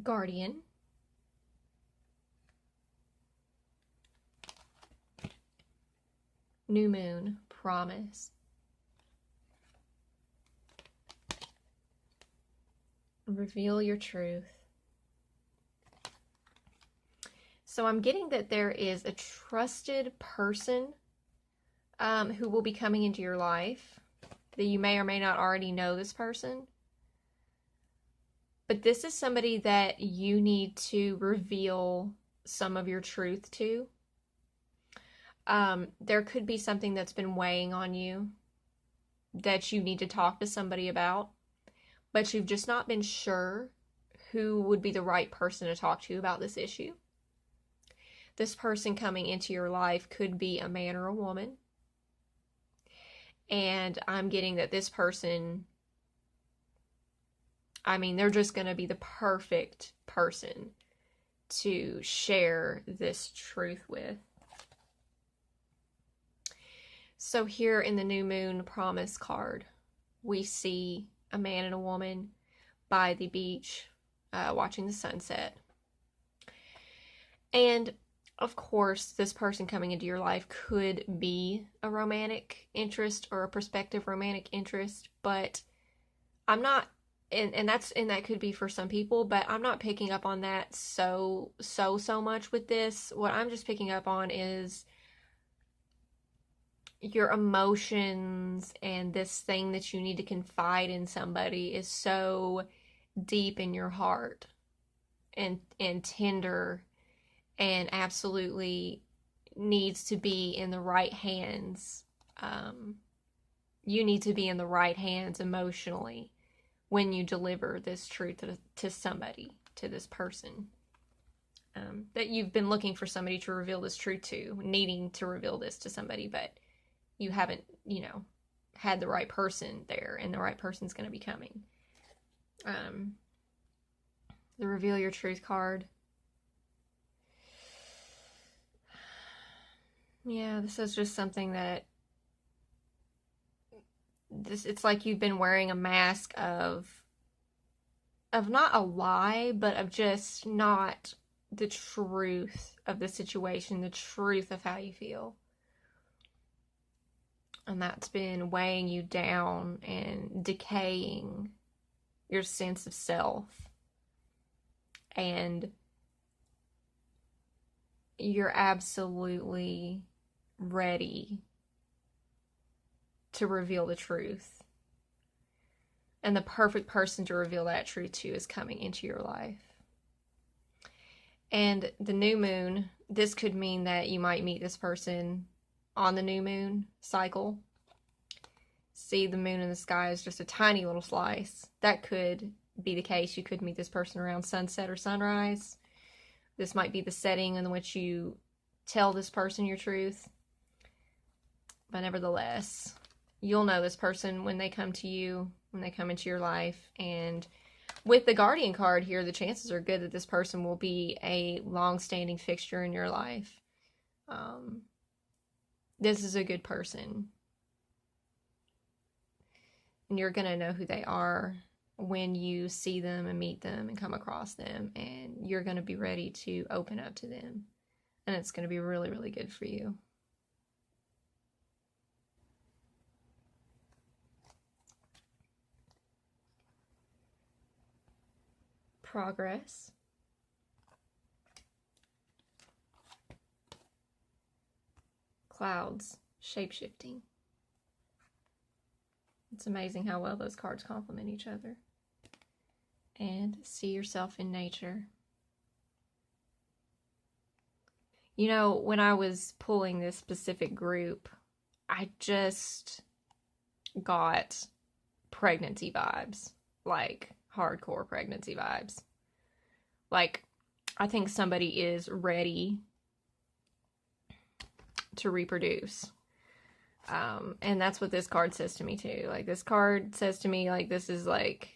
Guardian. New Moon, Promise. Reveal your truth. So I'm getting that there is a trusted person who will be coming into your life, that you may or may not already know this person. But this is somebody that you need to reveal some of your truth to. There could be something that's been weighing on you that you need to talk to somebody about, but you've just not been sure who would be the right person to talk to about this issue. This person coming into your life could be a man or a woman. And I'm getting that this person, I mean, they're just going to be the perfect person to share this truth with. So here in the New Moon Promise card, we see a man and a woman by the beach watching the sunset. And of course, this person coming into your life could be a romantic interest or a prospective romantic interest, but I'm not, and that could be for some people, but I'm not picking up on that so much with this. What I'm just picking up on is your emotions, and this thing that you need to confide in somebody is so deep in your heart and tender, and absolutely needs to be in the right hands. You need to be in the right hands emotionally when you deliver this truth to somebody, to this person. That you've been looking for somebody to reveal this truth to, needing to reveal this to somebody, but you haven't, had the right person there, and the right person's going to be coming. The Reveal Your Truth card. Yeah, this is just something that it's like you've been wearing a mask of not a lie, but of just not the truth of the situation, the truth of how you feel. And that's been weighing you down and decaying your sense of self. And you're absolutely ready to reveal the truth. And the perfect person to reveal that truth to is coming into your life. And the new moon, this could mean that you might meet this person on the new moon cycle. See the moon in the sky is just a tiny little slice. That could be the case. You could meet this person around sunset or sunrise. This might be the setting in which you tell this person your truth. But nevertheless, you'll know this person when they come to you, when they come into your life. And with the Guardian card here, the chances are good that this person will be a long-standing fixture in your life. This is a good person. And you're going to know who they are when you see them and meet them and come across them. And you're going to be ready to open up to them. And it's going to be really, really good for you. Progress. Clouds. Shape-shifting. It's amazing how well those cards complement each other. And see yourself in nature. You know, when I was pulling this specific group, I just got pregnancy vibes. Like, hardcore pregnancy vibes. Like, I think somebody is ready to reproduce. And that's what this card says to me too. Like, this card says to me, like, this is like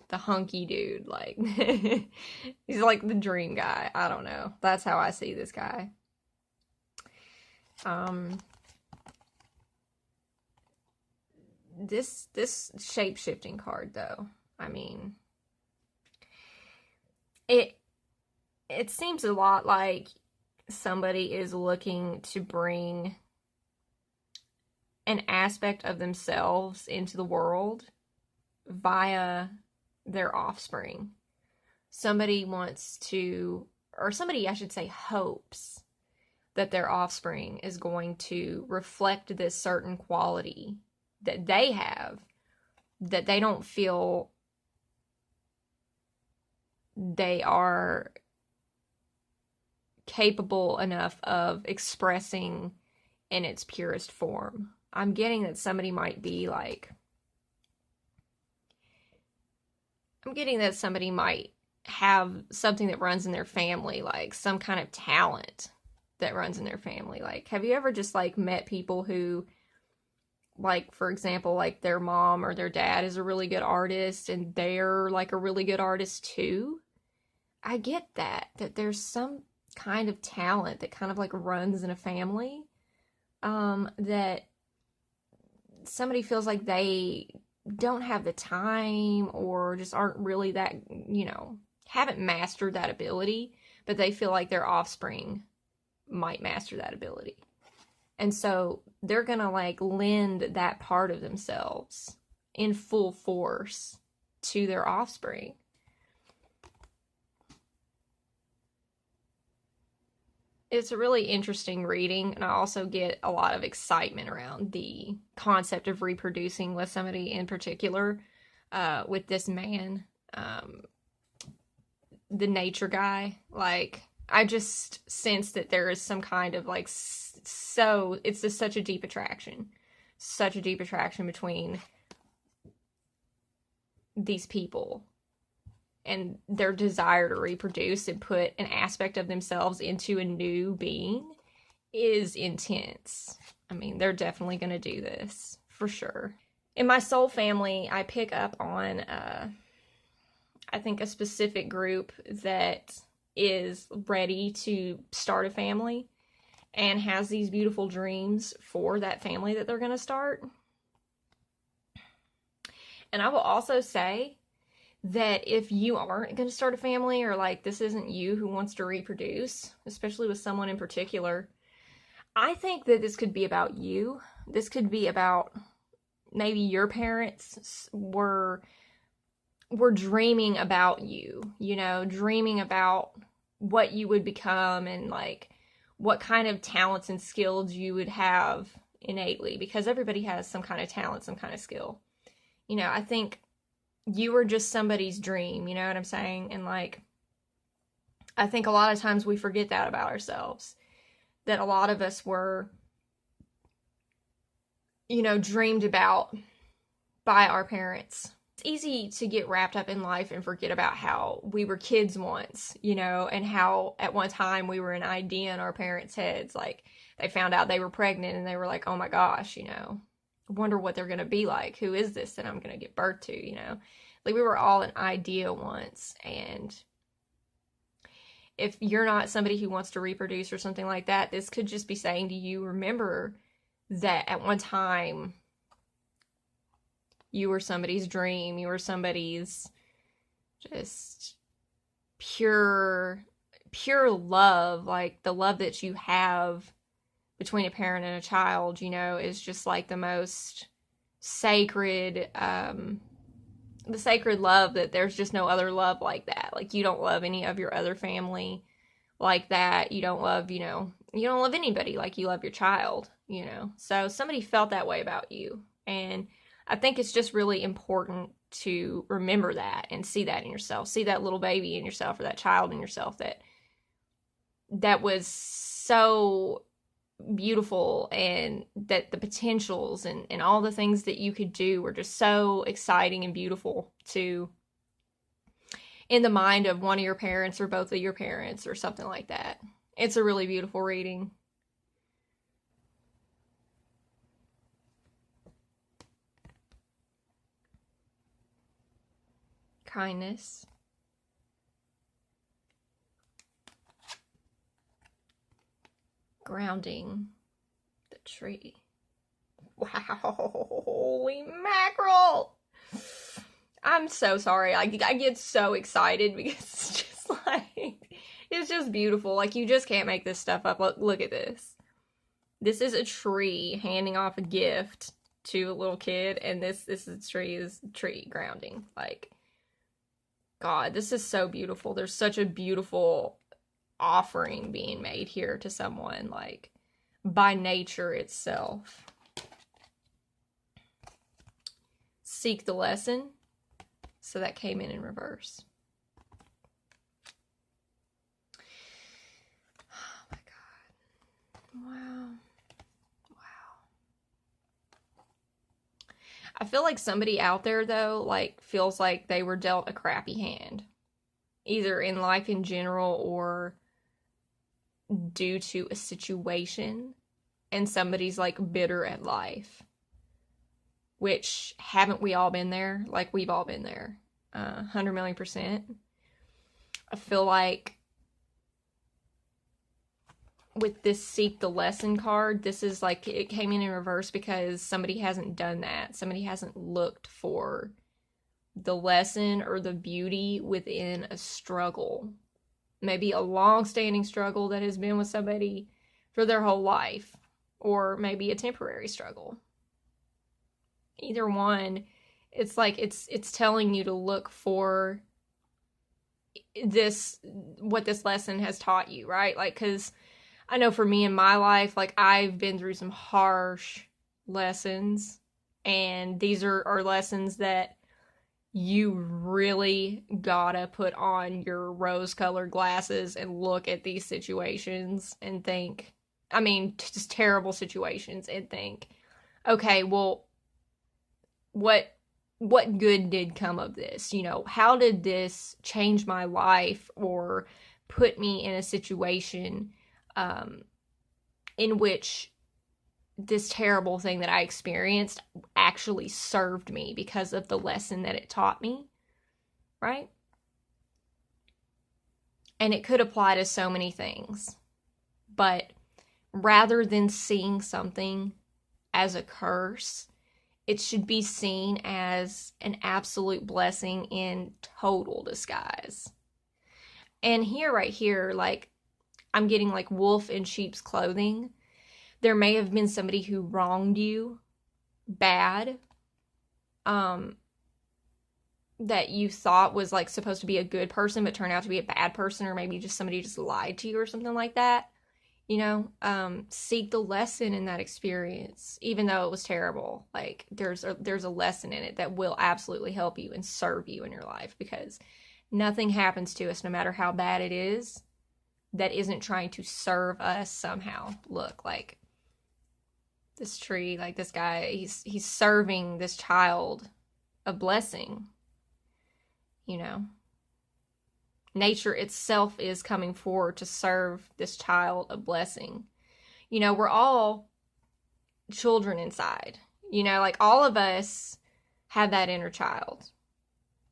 the hunky dude. Like, he's like the dream guy. I don't know. That's how I see this guy. This shape-shifting card, though, I mean, it it seems a lot like somebody is looking to bring an aspect of themselves into the world via their offspring. Somebody wants to, or somebody, I should say, hopes that their offspring is going to reflect this certain quality that they have, that they don't feel they are capable enough of expressing in its purest form. I'm getting that somebody might be like, I'm getting that somebody might have something that runs in their family, like some kind of talent that runs in their family. Like, have you ever just like met people who, like, for example, like their mom or their dad is a really good artist and they're like a really good artist too? I get that there's some kind of talent that kind of like runs in a family, that somebody feels like they don't have the time or just aren't really that, haven't mastered that ability, but they feel like their offspring might master that ability. And so they're going to like lend that part of themselves in full force to their offspring. It's a really interesting reading, and I also get a lot of excitement around the concept of reproducing with somebody in particular, with this man, the nature guy. Like, I just sense that there is some kind of like, so it's just such a deep attraction between these people and their desire to reproduce and put an aspect of themselves into a new being is intense. I mean, they're definitely going to do this for sure. In my soul family, I pick up on, I think, a specific group that is ready to start a family and has these beautiful dreams for that family that they're going to start. And I will also say that if you aren't going to start a family, or like this isn't you who wants to reproduce, especially with someone in particular, I think that this could be about you. This could be about maybe your parents were dreaming about you, dreaming about what you would become and like what kind of talents and skills you would have innately, because everybody has some kind of talent, some kind of skill. I think you were just somebody's dream, you know what I'm saying? And like, I think a lot of times we forget that about ourselves, that a lot of us were, dreamed about by our parents. It's easy to get wrapped up in life and forget about how we were kids once, and how at one time we were an idea in our parents' heads. Like, they found out they were pregnant and they were like, oh my gosh, wonder what they're going to be like. Who is this that I'm going to give birth to, Like, we were all an idea once. And if you're not somebody who wants to reproduce or something like that, this could just be saying to you, remember that at one time you were somebody's dream. You were somebody's just pure love. Like, the love that you have between a parent and a child, is just like the most sacred, the sacred love, that there's just no other love like that. Like, you don't love any of your other family like that. You don't love, you don't love anybody like you love your child, So somebody felt that way about you. And I think it's just really important to remember that and see that in yourself. See that little baby in yourself, or that child in yourself that was so beautiful, and that the potentials and all the things that you could do were just so exciting and beautiful in the mind of one of your parents or both of your parents or something like that. It's a really beautiful reading. Kindness. Grounding the tree. Wow, holy mackerel! I'm so sorry. I get so excited because it's just Like, it's just beautiful. Like, you just can't make this stuff up. Look at this. This is a tree handing off a gift to a little kid, and this is tree grounding. Like, God, this is so beautiful. There's such a beautiful offering being made here to someone, like, by nature itself. Seek the lesson. So that came in reverse. Oh my God. Wow. I feel like somebody out there, though, like, feels like they were dealt a crappy hand, either in life in general or due to a situation, and somebody's like bitter at life. Which, haven't we all been there? Like, we've all been there. 100 million %. I feel like with this Seek the Lesson card, this is like, it came in reverse because somebody hasn't done that. Somebody hasn't looked for the lesson or the beauty within a struggle. Maybe a long-standing struggle that has been with somebody for their whole life. Or maybe a temporary struggle. Either one, it's like it's telling you to look for this, what this lesson has taught you, right? Like, because I know for me in my life, like, I've been through some harsh lessons, and these are lessons that you really gotta put on your rose-colored glasses and look at these situations and think, I mean, just terrible situations, and think, okay, well, what good did come of this? You know, how did this change my life or put me in a situation in which this terrible thing that I experienced actually served me because of the lesson that it taught me, right? And it could apply to so many things. But rather than seeing something as a curse, it should be seen as an absolute blessing in total disguise. And here, right here, like, I'm getting like wolf in sheep's clothing. There may have been somebody who wronged you bad, that you thought was like supposed to be a good person, but turned out to be a bad person, or maybe just somebody just lied to you or something like that. You know, seek the lesson in that experience, even though it was terrible. Like, there's a lesson in it that will absolutely help you and serve you in your life, because nothing happens to us, no matter how bad it is, that isn't trying to serve us somehow. Look, like, this tree, like, this guy, he's serving this child a blessing, you know. Nature itself is coming forward to serve this child a blessing. You know, we're all children inside. You know, like, all of us have that inner child.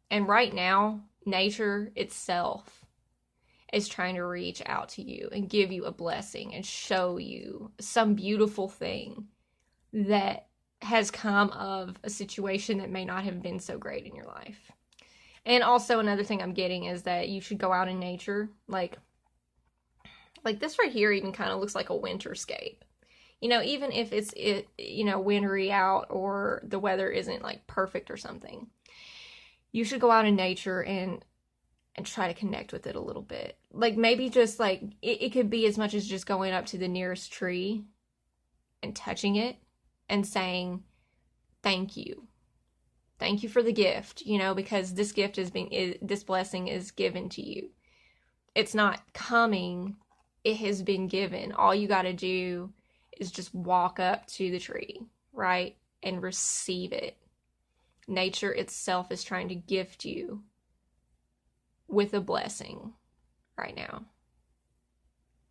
And right now, nature itself is trying to reach out to you and give you a blessing and show you some beautiful thing that has come of a situation that may not have been so great in your life. And also, another thing I'm getting is that you should go out in nature. Like this right here even kind of looks like a winterscape. You know, even if it's, you know, wintry out or the weather isn't like perfect or something, you should go out in nature and try to connect with it a little bit. Like, maybe just like, it could be as much as just going up to the nearest tree and touching it and saying, thank you. Thank you for the gift, you know, because this gift this blessing is given to you. It's not coming, it has been given. All you got to do is just walk up to the tree, right? And receive it. Nature itself is trying to gift you with a blessing right now.